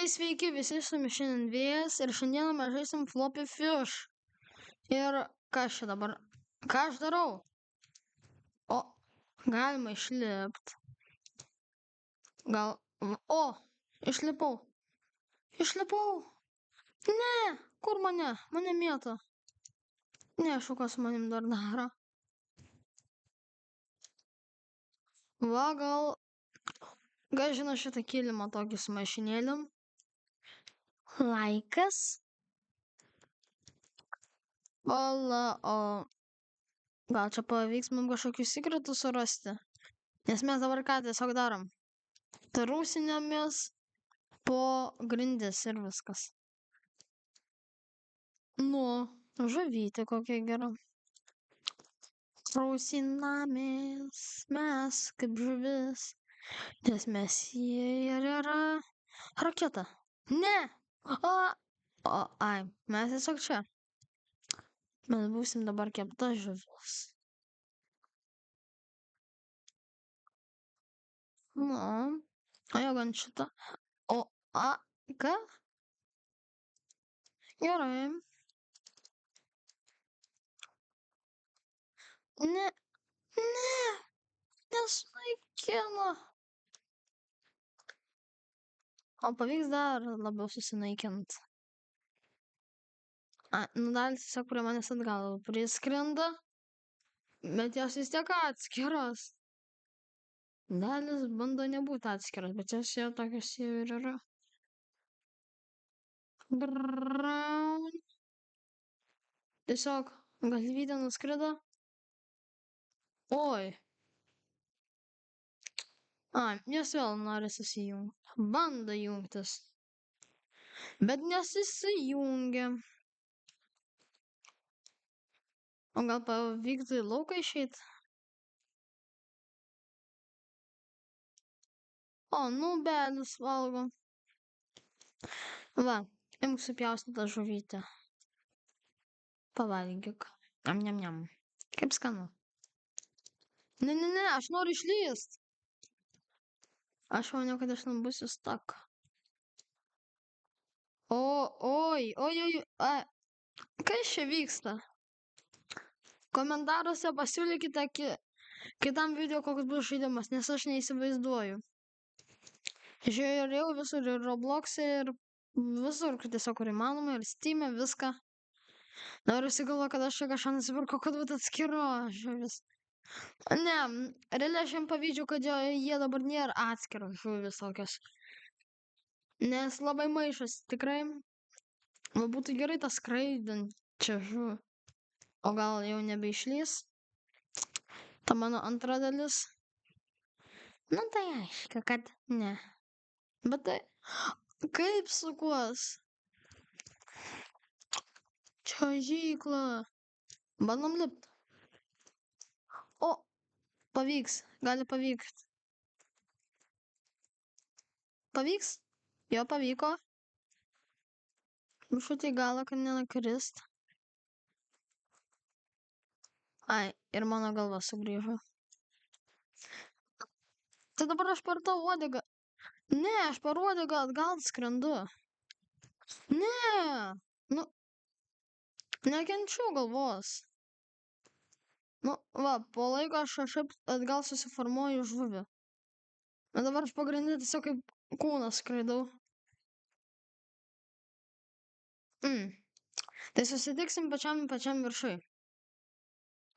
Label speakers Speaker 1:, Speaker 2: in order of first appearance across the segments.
Speaker 1: Sveiki, visi su jumis šiandien Vėjas ir šiandieną mes žaisim Floppy Fish. Ir ką aš čia dabar? Ką aš darau? O, galima išlipt. Gal... O, išlipau. Išlipau. Ne, kur mane? Mane mėto. Neaišku, kas su manim dar daro. Va, gal žino šitą kilimą tokį su mašinėlium. Laikas. O gal čia pavyks mums kažkokius sekretus surasti? Nes mes dabar ką tiesiog darom? Trūsinėmis po grindis ir viskas. Nu, žuvytė kokia gera. Trūsinamės mes kaip žuvis, nes mes jie ir yra raketa. Ne! Ai, mes tiesiog čia. Mes būsim dabar kepta žuvis. Nu, o jau gan šitą. Ką? Gerai. Nesunaikino. O pavyks dar labiau susinaikint. Nu dalis tiesiog prie manęs atgal priskrenda. Bet jos vis tiek atskiros. Dalis bando nebūti atskiros, bet jos jau tokios jau ir yra. Tiesiog galvytė nuskrido. Oi. Jos vėl nori susijungti. Bando jungtis. Bet nesusijungia. O gal pavyktų į lauką išeit? O, belis valgo. Va, imk supjaustytą žuvytę. Pavalgyk. Niam. Kaip skanu. Ne, aš noriu išlyst. Aš maniau, kad aš būsiu stuck. Oi. Kas čia vyksta? Komentaruose pasiūlykite kitam video, koks bus žaidimas, nes aš neįsivaizduoju. Žiūrėjau visur ir Roblox ir visur, tiesiog kur įmanoma, ir Steam'e viską. Dabar įsigalvoju, kad aš čia kažką nusipirkau, kad būtų atskiro žuvis. Ne, realiai aš jam pavydžiu, kad jie dabar nėra atskiros žuvis tokios. Nes labai maišas, tikrai. Būtų gerai tas skraidančią žuvį. O gal jau nebeišlys? Ta mano antra dalis. Nu tai aišku, kad ne. Bet tai... Kaip sukuos? Čiuožykla. Bandom lipt. O, pavyks. Gali pavykt. Pavyks? Jo, pavyko. Bišutį galą, kad nenukrist. Ai, ir mano galva sugrįžo. Tai dabar aš per tą uodegą. Ne, aš per uodegą atgal skrendu. Ne. Nu, nekenčiu galvos. Nu, va, po laiko aš atgal susiformuoju žuvį. Bet dabar aš pagrindinį tiesiog kaip kūnas skraidau. Tai susitiksim pačiam viršui.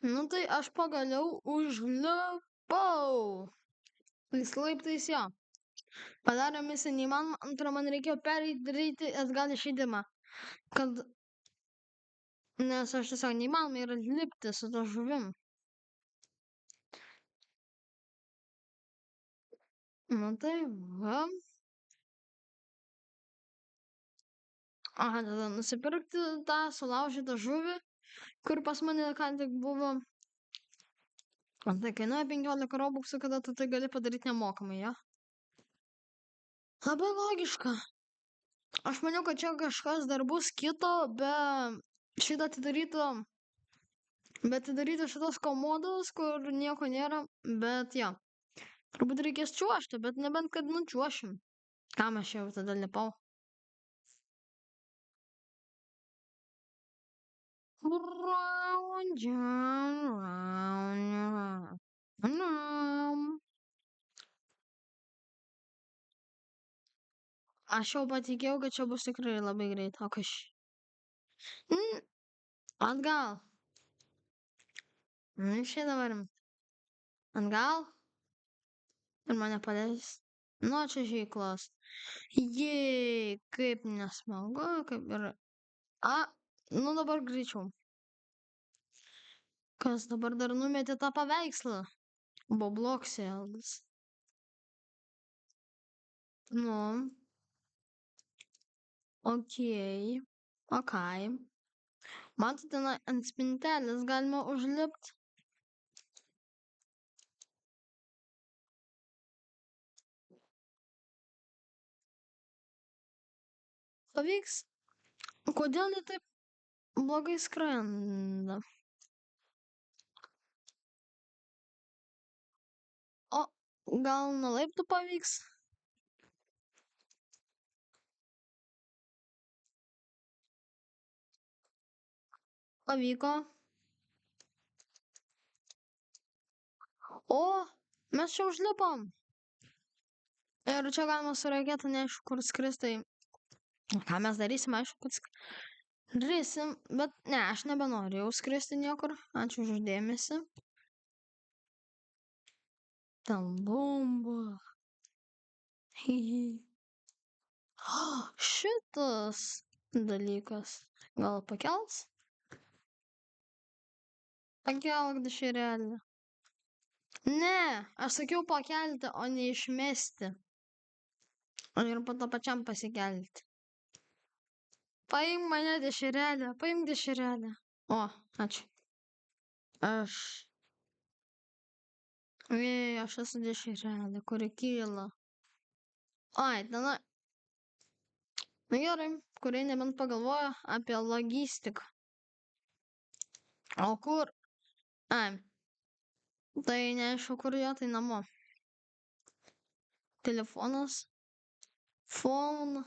Speaker 1: Nu tai aš pagaliau užlipau. Tais laiptais jo. Padarėm misiją neįmanomą, antrą man reikėjo daryti atgal išeidimą. Nes aš tiesiog neįmanoma yra lipti su to žuvim. Nu tai va. Tada nusipirkti tą sulaužytą žuvį, kur pas mane ką tik buvo. Tai kainuoja 15 robuxų, kada tu tai gali padaryti nemokamai, ja? Labai logiška. Aš maniau, kad čia kažkas dar bus kito, be šitą atidaryto šitos komodos, kur nieko nėra, bet ja. Turbūt reikės čiuošti, bet nebent kad nučiuošim. Kam aš jau tada lipau? Round and round and round. Aš jau patikėjau, kad čia bus tikrai labai greit. O kas? Mm, atgal. Čia dabar. Atgal. Ir mane paleis. Nu, čia žyklos. Jei, kaip nesmagu, kaip ir... A, nu dabar greičiau. Kas dabar dar numetė tą paveikslą? Bobloksėlis. Nu. Okei. Okei. Matot, ten ant spintelės galima užlipti. Pavyks. Kodėl jie taip blogai skrenda? O, gal nuo laiptų pavyks? Pavyko. O, mes čia užlipom. Ir čia galima su raketa neaišku kur skristi. Tai ką mes darysim, aišku, kad skrisim. Bet ne, aš nebenoriu jau skristi niekur. Ačiū už dėmesį. Ten bomba. Šitas dalykas. Gal pakels? Pakelk dešrelę. Ne, aš sakiau pakelti, o ne išmesti. Ir po to pačiam pasikelti. Paimk mane dešrelę, paimk dešrelę. O, ačiū. Aš esu dešrelė, kuri kyla. Ai, tenai. Na gerai, kurie nebent pagalvoja apie logistiką. O kur? Ai. Tai neaišku, kur jo, tai namo. Telefonas. Phone.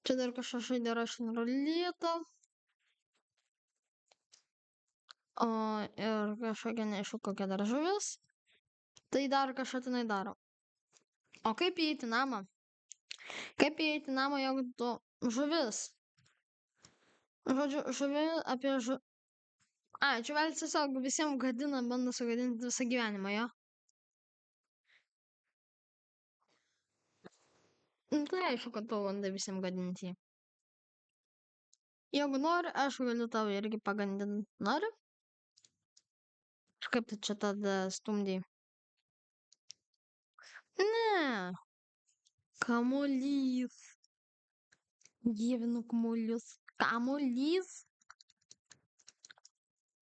Speaker 1: Čia dar kažkas žaidė rašinį ruletą. O ir kažkokia neaišku kokia dar žuvis. Tai dar kažką tenai daro. O kaip įeiti namą? Kaip įeiti namą, jeigu tu žuvis? Žodžiu, apie Ai, čia vėl tiesiog visiems gadina, bando sugadinti visą gyvenimą, jo? Tai aišku, kad tu bandai visiems gadinti. Jeigu nori, aš galiu tau irgi pagandinti. Nori? Kaip tu čia tada stumdai? Ne. Kamuolys. Dievinu kamuolius. Kamuolys.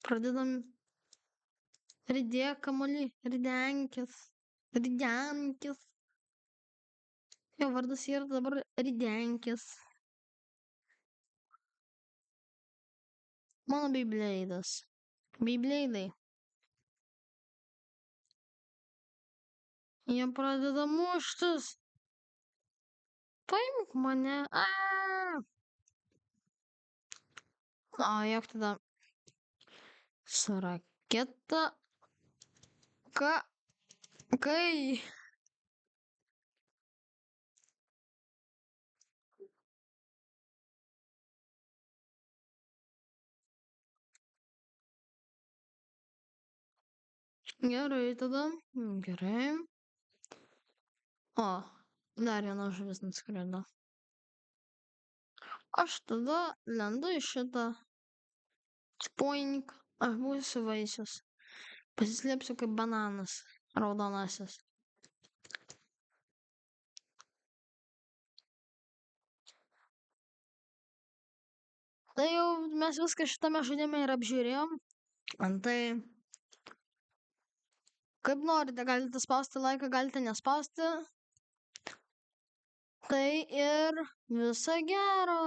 Speaker 1: Pradedam. Ridėk kamuolį. Ridenkis. Ridenkis. Jo vardas yra dabar Ridenkis. Mano Beyblade'as. Beyblade'ai. Jie pradeda muštis. Paimk mane. O jak tada su raketa. Kai. Gerai tada. Gerai. O, dar viena žuvis nuskrido. Aš tada lendu į šitą. Spoink. Aš būsiu vaisius. Pasislėpsiu kaip bananas. Raudonasis. Tai jau mes viską šitame žaidime ir apžiūrėjom. Antai. Kaip norite, galite spausti laiką, galite nespausti. Tai ir viso gero.